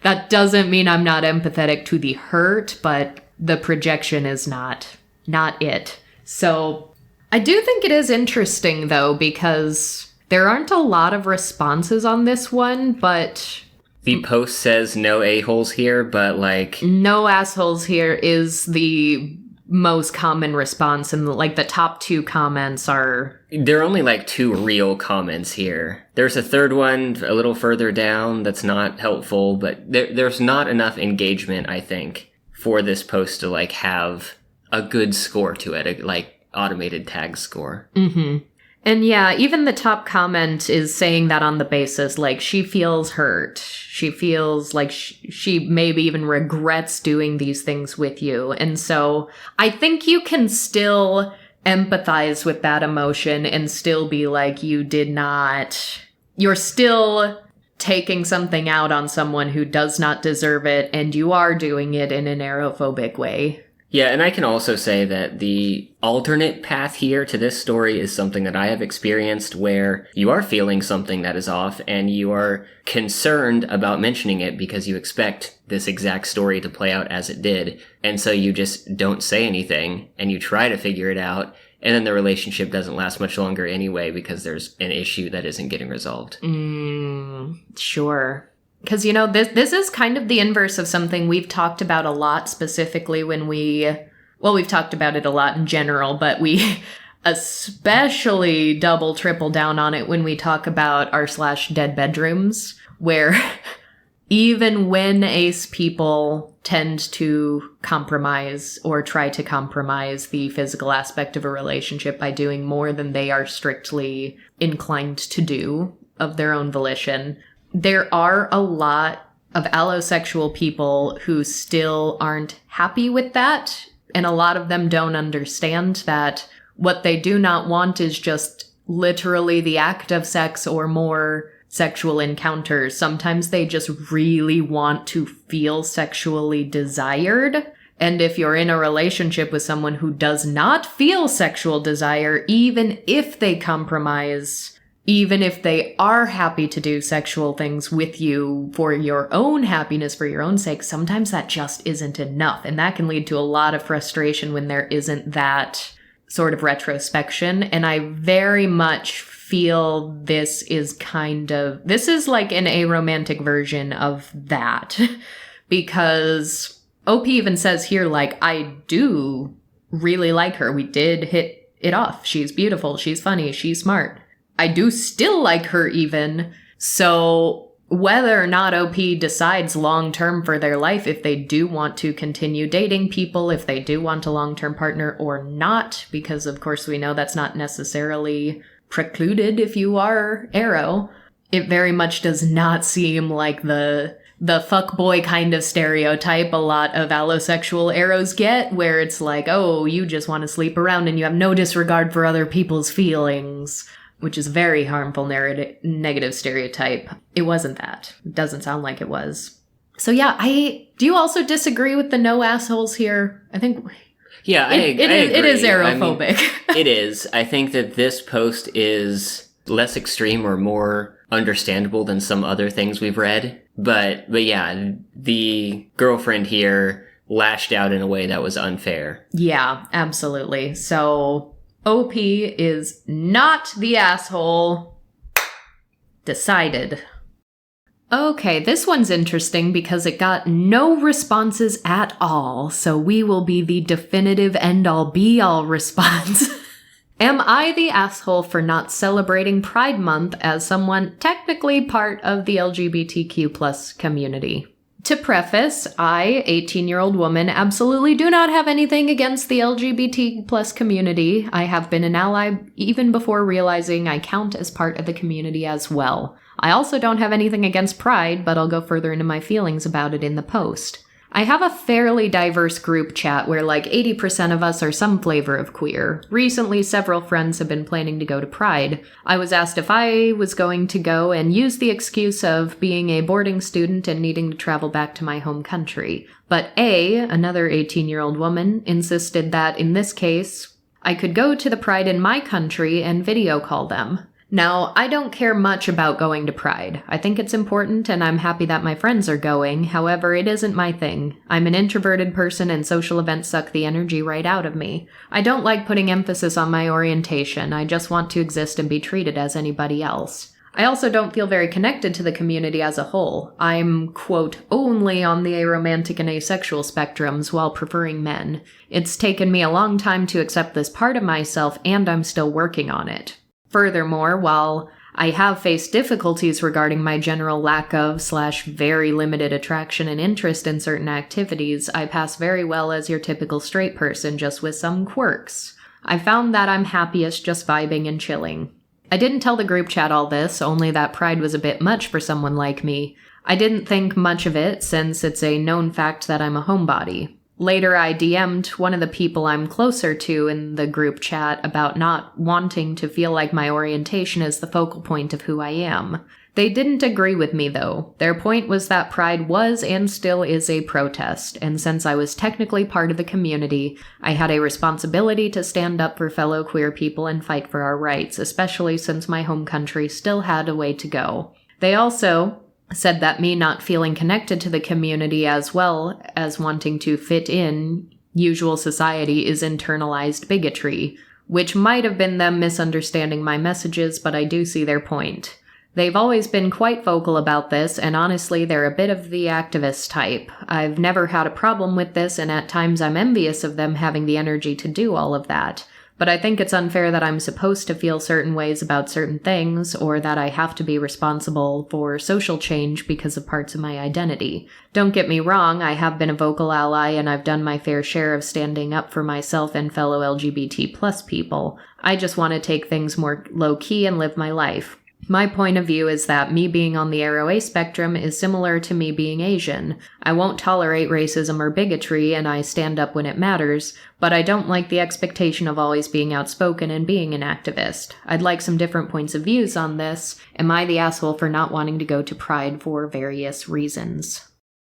That doesn't mean I'm not empathetic to the hurt, but the projection is not it. So I do think it is interesting, though, because there aren't a lot of responses on this one, but... The post says no a-holes here, but like... No assholes here is the most common response, and like the top 2 comments are... There are only like 2 real comments here. There's a third one a little further down that's not helpful, but there's not enough engagement, I think, for this post to like have a good score to it, like automated tag score. Mm-hmm. And yeah, even the top comment is saying that on the basis, like, she feels hurt. She feels like she maybe even regrets doing these things with you. And so I think you can still empathize with that emotion and still be like, you're still taking something out on someone who does not deserve it, and you are doing it in an aerophobic way. Yeah, and I can also say that the alternate path here to this story is something that I have experienced, where you are feeling something that is off and you are concerned about mentioning it because you expect this exact story to play out as it did. And so you just don't say anything and you try to figure it out. And then the relationship doesn't last much longer anyway because there's an issue that isn't getting resolved. Sure. Because, you know, this is kind of the inverse of something we've talked about a lot, specifically when we've talked about it a lot in general, but we especially double, triple down on it when we talk about r/dead bedrooms, where even when ace people tend to compromise or try to compromise the physical aspect of a relationship by doing more than they are strictly inclined to do of their own volition, there are a lot of allosexual people who still aren't happy with that, and a lot of them don't understand that what they do not want is just literally the act of sex or more sexual encounters. Sometimes they just really want to feel sexually desired, and if you're in a relationship with someone who does not feel sexual desire, even if they compromise, even if they are happy to do sexual things with you for your own happiness, for your own sake, sometimes that just isn't enough. And that can lead to a lot of frustration when there isn't that sort of retrospection. And I very much feel this is like an aromantic version of that. Because OP even says here, like, I do really like her. We did hit it off. She's beautiful. She's funny. She's smart. I do still like her even, so whether or not OP decides long-term for their life, if they do want to continue dating people, if they do want a long-term partner or not, because of course we know that's not necessarily precluded if you are aro, it very much does not seem like the fuckboy kind of stereotype a lot of allosexual aros get, where it's like, oh, you just want to sleep around and you have no disregard for other people's feelings, which is a very harmful negative stereotype. It wasn't that. It doesn't sound like it was. So yeah, do you also disagree with the no assholes here? I think... Yeah, I agree. It is aerophobic. I mean, it is. I think that this post is less extreme or more understandable than some other things we've read. But yeah, the girlfriend here lashed out in a way that was unfair. Yeah, absolutely. So... OP is not the asshole. Decided. Okay, this one's interesting because it got no responses at all, so we will be the definitive end-all be-all response. Am I the asshole for not celebrating Pride Month as someone technically part of the LGBTQ+ community? To preface, I, 18-year-old woman, absolutely do not have anything against the LGBT plus community. I have been an ally even before realizing I count as part of the community as well. I also don't have anything against Pride, but I'll go further into my feelings about it in the post. I have a fairly diverse group chat where like 80% of us are some flavor of queer. Recently, several friends have been planning to go to Pride. I was asked if I was going to go and use the excuse of being a boarding student and needing to travel back to my home country. But another 18-year-old woman, insisted that in this case, I could go to the Pride in my country and video call them. Now, I don't care much about going to Pride. I think it's important and I'm happy that my friends are going. However, it isn't my thing. I'm an introverted person and social events suck the energy right out of me. I don't like putting emphasis on my orientation. I just want to exist and be treated as anybody else. I also don't feel very connected to the community as a whole. I'm, quote, only on the aromantic and asexual spectrums while preferring men. It's taken me a long time to accept this part of myself and I'm still working on it. Furthermore, while I have faced difficulties regarding my general lack of / very limited attraction and interest in certain activities, I pass very well as your typical straight person, just with some quirks. I found that I'm happiest just vibing and chilling. I didn't tell the group chat all this, only that Pride was a bit much for someone like me. I didn't think much of it, since it's a known fact that I'm a homebody. Later, I DM'd one of the people I'm closer to in the group chat about not wanting to feel like my orientation is the focal point of who I am. They didn't agree with me, though. Their point was that Pride was and still is a protest, and since I was technically part of the community, I had a responsibility to stand up for fellow queer people and fight for our rights, especially since my home country still had a way to go. They also said that me not feeling connected to the community as well as wanting to fit in usual society is internalized bigotry, which might have been them misunderstanding my messages, but I do see their point. They've always been quite vocal about this, and honestly, they're a bit of the activist type. I've never had a problem with this, and at times I'm envious of them having the energy to do all of that. But I think it's unfair that I'm supposed to feel certain ways about certain things, or that I have to be responsible for social change because of parts of my identity. Don't get me wrong, I have been a vocal ally and I've done my fair share of standing up for myself and fellow LGBT plus people. I just want to take things more low-key and live my life. My point of view is that me being on the Aro A spectrum is similar to me being Asian. I won't tolerate racism or bigotry, and I stand up when it matters, but I don't like the expectation of always being outspoken and being an activist. I'd like some different points of views on this. Am I the asshole for not wanting to go to Pride for various reasons?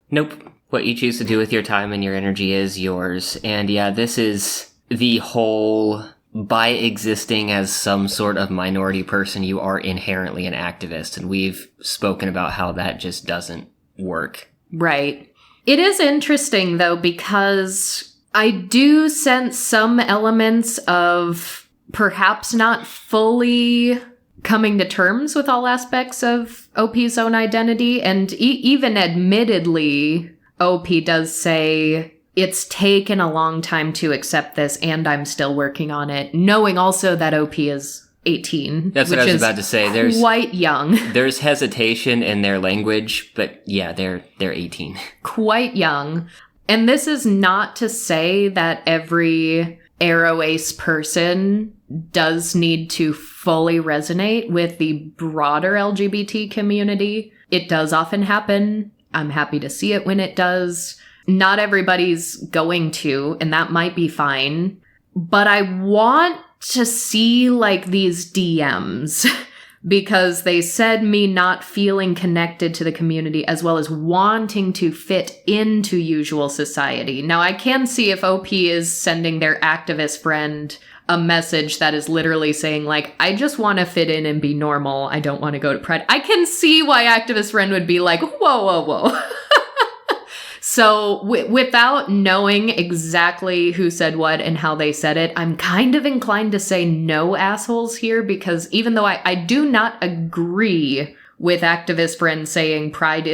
Nope. What you choose to do with your time and your energy is yours. And yeah, this is the whole... By existing as some sort of minority person, you are inherently an activist, and we've spoken about how that just doesn't work. Right. It is interesting, though, because I do sense some elements of perhaps not fully coming to terms with all aspects of OP's own identity, and even admittedly, OP does say... It's taken a long time to accept this, and I'm still working on it, knowing also that OP is 18. That's what I was about to say. There's quite young. There's hesitation in their language, but yeah, they're 18. Quite young. And this is not to say that every Aro Ace person does need to fully resonate with the broader LGBT community. It does often happen. I'm happy to see it when it does. Not everybody's going to, and that might be fine. But I want to see, like, these DMs because they said me not feeling connected to the community as well as wanting to fit into usual society. Now, I can see if OP is sending their activist friend a message that is literally saying, like, I just want to fit in and be normal. I don't want to go to Pride. I can see why activist friend would be like, whoa. So without knowing exactly who said what and how they said it, I'm kind of inclined to say no assholes here, because even though I do not agree with activist friends saying Pride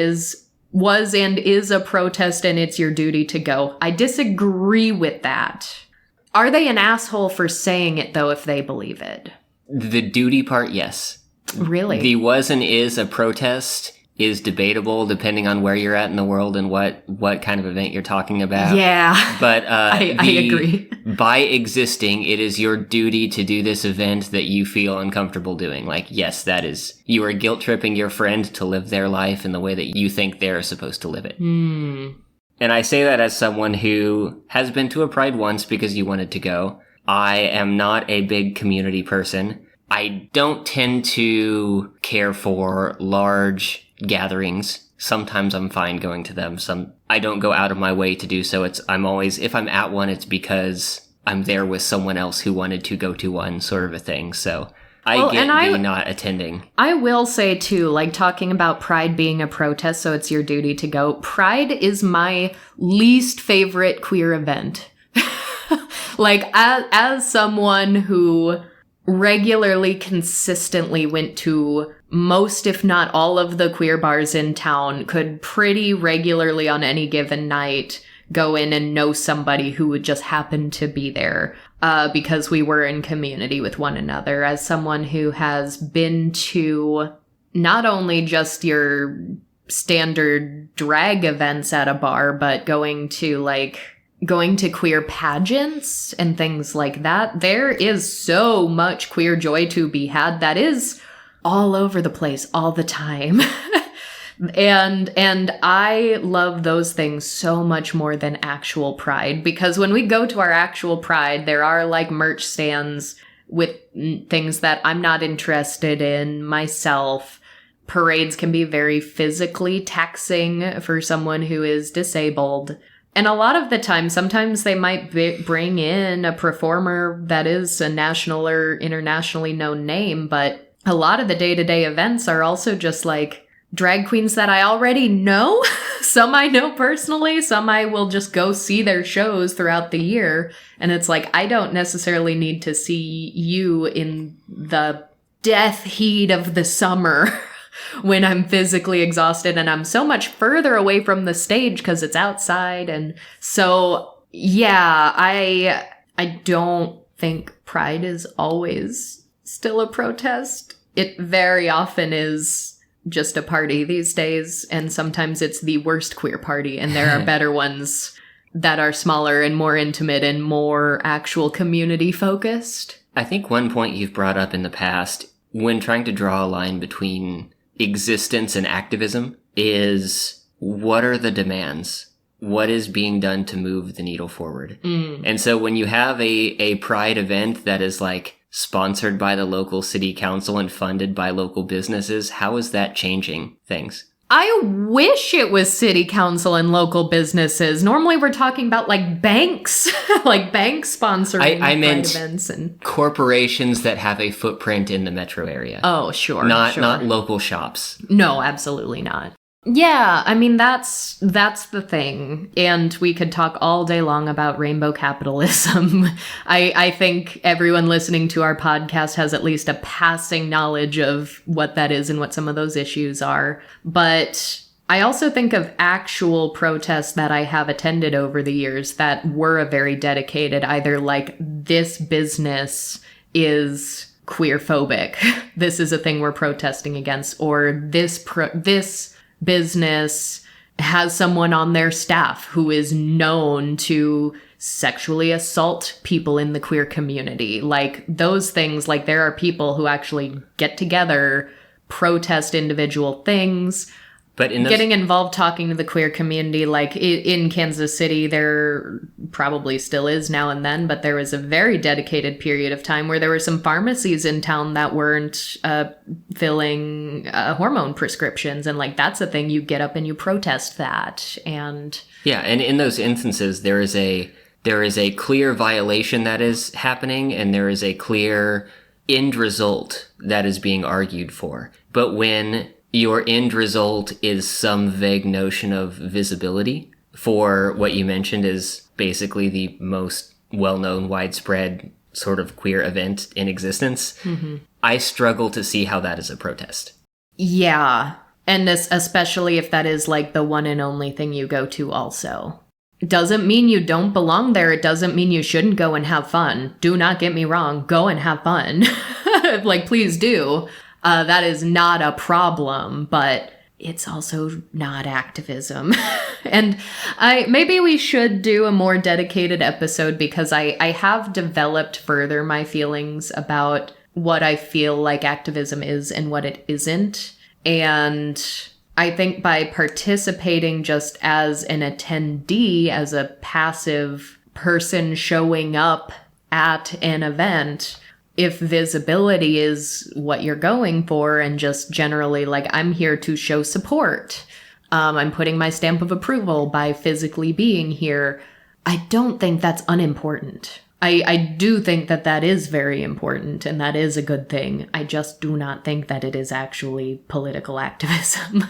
was and is a protest and it's your duty to go, I disagree with that. Are they an asshole for saying it, though, if they believe it? The duty part, yes. Really? The was and is a protest is debatable depending on where you're at in the world and what kind of event you're talking about. Yeah. But I agree. By existing, it is your duty to do this event that you feel uncomfortable doing. Like, yes, that is, you are guilt tripping your friend to live their life in the way that you think they're supposed to live it. And I say that as someone who has been to a Pride once because you wanted to go. I am not a big community person. I don't tend to care for large gatherings. Sometimes I'm fine going to them. I don't go out of my way to do so. I'm always, if I'm at one, it's because I'm there with someone else who wanted to go to one, sort of a thing. So I get the not attending. I will say too, like talking about Pride being a protest, so it's your duty to go. Pride is my least favorite queer event. Like as someone who regularly, consistently went to most, if not all, of the queer bars in town, could pretty regularly on any given night go in and know somebody who would just happen to be there because we were in community with one another. As someone who has been to not only just your standard drag events at a bar, but going to queer pageants and things like that, there is so much queer joy to be had that is all over the place all the time. and I love those things so much more than actual Pride, because when we go to our actual Pride, there are like merch stands with things that I'm not interested in myself. Parades can be very physically taxing for someone who is disabled. And a lot of the time, sometimes they might bring in a performer that is a national or internationally known name, but a lot of the day-to-day events are also just like drag queens that I already know. Some I know personally, some I will just go see their shows throughout the year. And it's like, I don't necessarily need to see you in the death heat of the summer when I'm physically exhausted and I'm so much further away from the stage because it's outside. And so, yeah, I don't think Pride is always still a protest. It very often is just a party these days, and sometimes it's the worst queer party, and there are better ones that are smaller and more intimate and more actual community focused. I think one point you've brought up in the past when trying to draw a line between existence and activism is, what are the demands? What is being done to move the needle forward? And so when you have a Pride event that is like sponsored by the local city council and funded by local businesses, how is that changing things? I wish it was city council and local businesses. Normally we're talking about like banks, like banks sponsoring I meant events and corporations that have a footprint in the metro area. Oh, sure. Not local shops. No, absolutely not. Yeah, I mean, that's the thing. And we could talk all day long about rainbow capitalism. I think everyone listening to our podcast has at least a passing knowledge of what that is and what some of those issues are. But I also think of actual protests that I have attended over the years that were very dedicated, either like, this business is queer phobic. This is a thing we're protesting against, or this business has someone on their staff who is known to sexually assault people in the queer community. Like those things, like there are people who actually get together, protest individual things, but getting involved, talking to the queer community. Like in Kansas City, there probably still is now and then, but there was a very dedicated period of time where there were some pharmacies in town that weren't filling hormone prescriptions. And like, that's a thing, you get up and you protest that. And yeah, and in those instances, there is a clear violation that is happening, and there is a clear end result that is being argued for. But when your end result is some vague notion of visibility for what you mentioned is basically the most well-known, widespread sort of queer event in existence, I struggle to see how that is a protest. Yeah, and especially if that is like the one and only thing you go to also. It doesn't mean you don't belong there. It doesn't mean you shouldn't go and have fun. Do not get me wrong. Go and have fun. Like, please do. That is not a problem, but it's also not activism. And maybe we should do a more dedicated episode, because I have developed further my feelings about what I feel like activism is and what it isn't. And I think by participating just as an attendee, as a passive person showing up at an event, if visibility is what you're going for, and just generally like, I'm here to show support, I'm putting my stamp of approval by physically being here, I don't think that's unimportant. I do think that that is very important, and that is a good thing. I just do not think that it is actually political activism.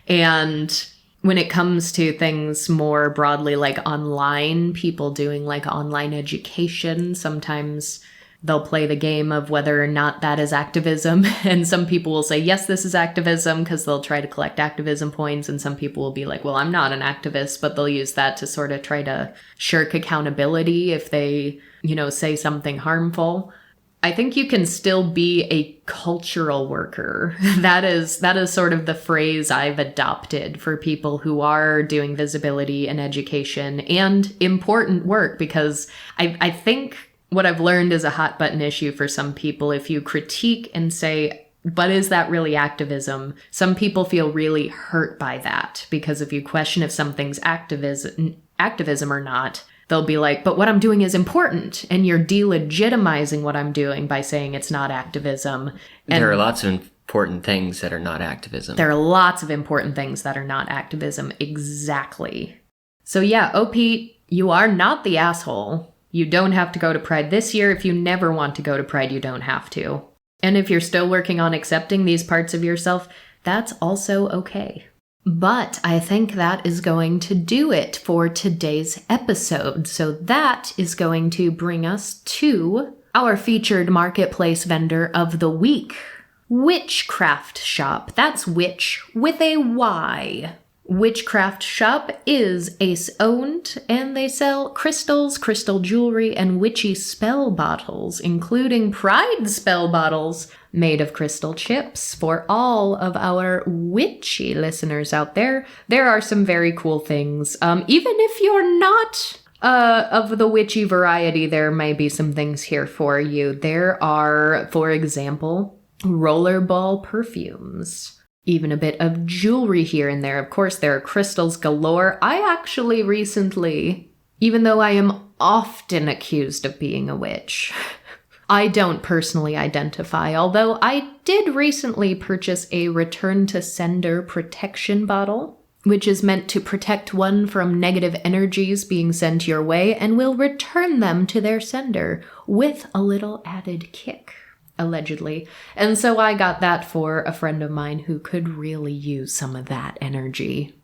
And when it comes to things more broadly, like online, people doing like online education, sometimes they'll play the game of whether or not that is activism. And some people will say, yes, this is activism, because they'll try to collect activism points. And some people will be like, well, I'm not an activist, but they'll use that to sort of try to shirk accountability if they, say something harmful. I think you can still be a cultural worker. That is sort of the phrase I've adopted for people who are doing visibility and education and important work, because I think what I've learned is a hot button issue for some people. If you critique and say, but is that really activism? Some people feel really hurt by that, because if you question if something's activism or not, they'll be like, but what I'm doing is important, and you're delegitimizing what I'm doing by saying it's not activism. And there are lots of important things that are not activism. There are lots of important things that are not activism. Exactly. So yeah, OP, you are not the asshole. You don't have to go to Pride this year. If you never want to go to Pride, you don't have to. And if you're still working on accepting these parts of yourself, that's also okay. But I think that is going to do it for today's episode. So that is going to bring us to our featured marketplace vendor of the week, WytchCraftShop. That's witch with a Y. WytchCraftShop is Ace-owned, and they sell crystals, crystal jewelry, and witchy spell bottles, including Pride spell bottles made of crystal chips. For all of our witchy listeners out there, there are some very cool things. Even if you're not of the witchy variety, there may be some things here for you. There are, for example, rollerball perfumes. Even a bit of jewelry here and there. Of course, there are crystals galore. I actually recently, even though I am often accused of being a witch, I don't personally identify, although I did recently purchase a return to sender protection bottle, which is meant to protect one from negative energies being sent your way and will return them to their sender with a little added kick. Allegedly. And so I got that for a friend of mine who could really use some of that energy.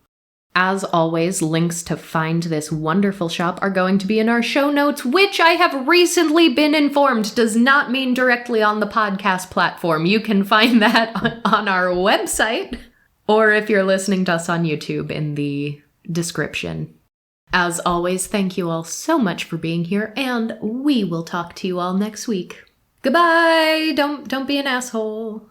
As always, links to find this wonderful shop are going to be in our show notes, which I have recently been informed does not mean directly on the podcast platform. You can find that on our website, or if you're listening to us on YouTube, in the description. As always, thank you all so much for being here, and we will talk to you all next week. Goodbye! Don't be an asshole.